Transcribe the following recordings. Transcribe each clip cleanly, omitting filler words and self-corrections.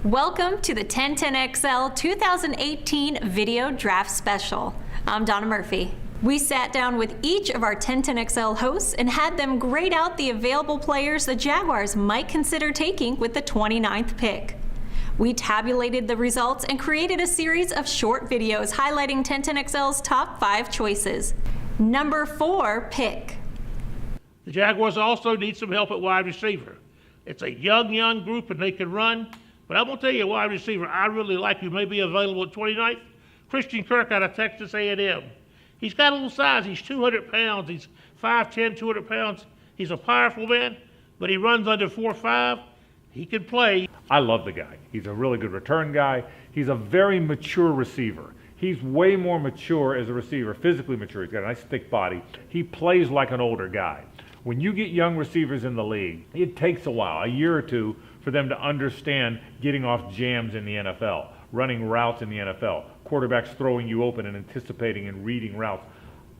Welcome to the 1010XL 2018 Video Draft Special. I'm Donna Murphy. We sat down with each of our 1010XL hosts and had them grade out the available players the Jaguars might consider taking with the 29th pick. We tabulated the results and created a series of short videos highlighting 1010XL's top 5 choices. Number 4 pick. The Jaguars also need some help at wide receiver. It's a young group and they can run. But I'm going to tell you a wide receiver I really like who may be available at 29th, Christian Kirk out of Texas A&M. He's got a little size. He's 200 pounds. He's 5'10", 200 pounds. He's a powerful man, but he runs under 4.5. He can play. I love the guy. He's a really good return guy. He's a very mature receiver. He's way more mature as a receiver, physically mature. He's got a nice thick body. He plays like an older guy. When you get young receivers in the league, it takes a while, a year or two, for them to understand getting off jams in the NFL, running routes in the NFL, quarterbacks throwing you open and anticipating and reading routes.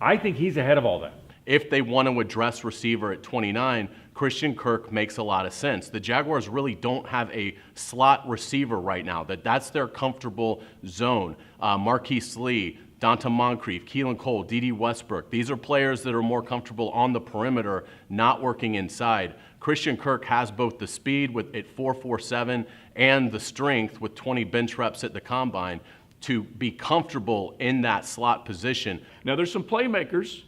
I think he's ahead of all that. If they want to address receiver at 29, Christian Kirk makes a lot of sense. The Jaguars really don't have a slot receiver right now. That's their comfortable zone. Marquise Lee, Donta Moncrief, Keelan Cole, D.D. Westbrook. These are players that are more comfortable on the perimeter, not working inside. Christian Kirk has both the speed at 4.47 and the strength with 20 bench reps at the combine to be comfortable in that slot position. Now there's some playmakers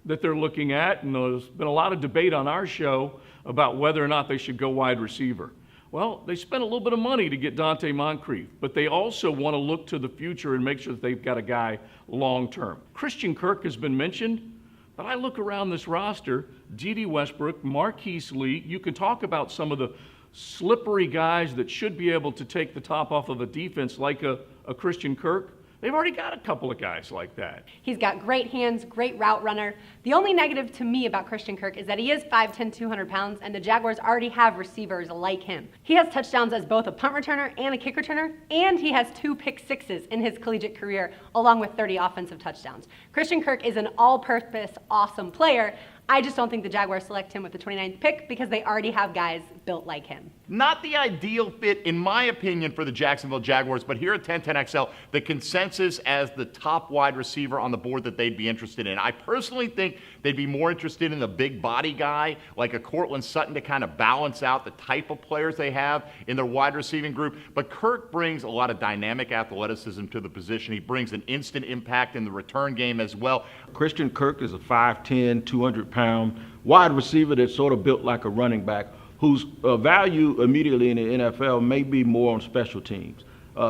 that they're looking at, and there's been a lot of debate on our show about whether or not they should go wide receiver. Well, they spent a little bit of money to get Donta Moncrief, but they also want to look to the future and make sure that they've got a guy long term. Christian Kirk has been mentioned, but I look around this roster, D.D. Westbrook, Marquise Lee. You can talk about some of the slippery guys that should be able to take the top off of a defense like a Christian Kirk. They've already got a couple of guys like that. He's got great hands, great route runner. The only negative to me about Christian Kirk is that he is 5'10", 200 pounds, and the Jaguars already have receivers like him. He has touchdowns as both a punt returner and a kick returner, and he has 2 pick-sixes in his collegiate career, along with 30 offensive touchdowns. Christian Kirk is an all-purpose, awesome player. I just don't think the Jaguars select him with the 29th pick because they already have guys built like him. Not the ideal fit, in my opinion, for the Jacksonville Jaguars, but here at 1010XL, the consensus as the top wide receiver on the board that they'd be interested in. I personally think they'd be more interested in a big body guy like a Cortland Sutton to kind of balance out the type of players they have in their wide receiving group. But Kirk brings a lot of dynamic athleticism to the position. He brings an instant impact in the return game as well. Christian Kirk is a 5'10", 200-pound wide receiver that's sort of built like a running back, whose value immediately in the NFL may be more on special teams.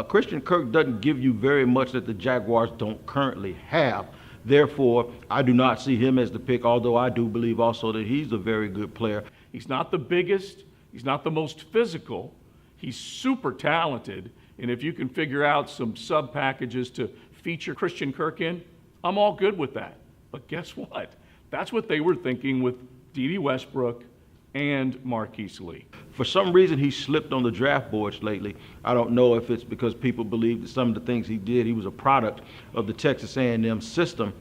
Christian Kirk doesn't give you very much that the Jaguars don't currently have. Therefore, I do not see him as the pick, although I do believe also that he's a very good player. He's not the biggest, he's not the most physical, he's super talented, and if you can figure out some sub-packages to feature Christian Kirk in, I'm all good with that. But guess what? That's what they were thinking with D.D. Westbrook and Marquise Lee. For some reason, he slipped on the draft boards lately. I don't know if it's because people believe that some of the things he did, he was a product of the Texas A&M system,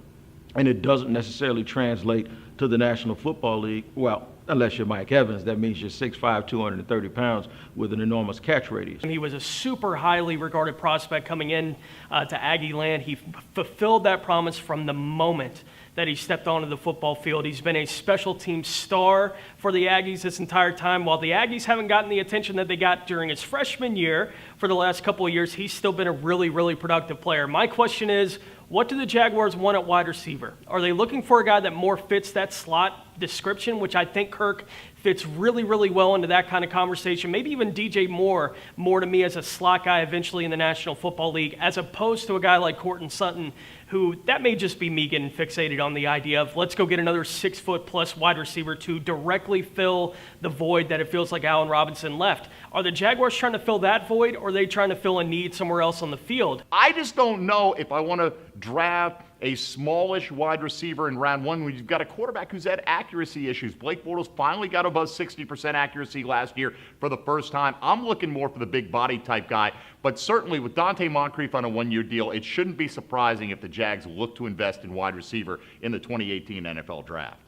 and it doesn't necessarily translate to the National Football League. Well, unless you're Mike Evans, that means you're 6'5", 230 pounds with an enormous catch radius. He was a super highly regarded prospect coming in to Aggie land. He fulfilled that promise from the moment that he stepped onto the football field. He's been a special team star for the Aggies this entire time. While the Aggies haven't gotten the attention that they got during his freshman year, for the last couple of years, he's still been a really productive player. My question is, what do the Jaguars want at wide receiver? Are they looking for a guy that more fits that slot description, which I think Kirk fits really well into that kind of conversation? Maybe even DJ Moore to me as a slot guy eventually in the National Football League, as opposed to a guy like Cortland Sutton, who, that may just be me getting fixated on the idea of let's go get another 6-foot-plus wide receiver to directly fill the void that it feels like Allen Robinson left. Are the Jaguars trying to fill that void, or are they trying to fill a need somewhere else on the field? I just don't know if I want to draft a smallish wide receiver in round 1 when you've got a quarterback who's had accuracy issues. Blake Bortles finally got above 60% accuracy last year for the first time. I'm looking more for the big body type guy, but certainly with Donta Moncrief on a 1-year deal, it shouldn't be surprising if the Jags look to invest in wide receiver in the 2018 NFL Draft.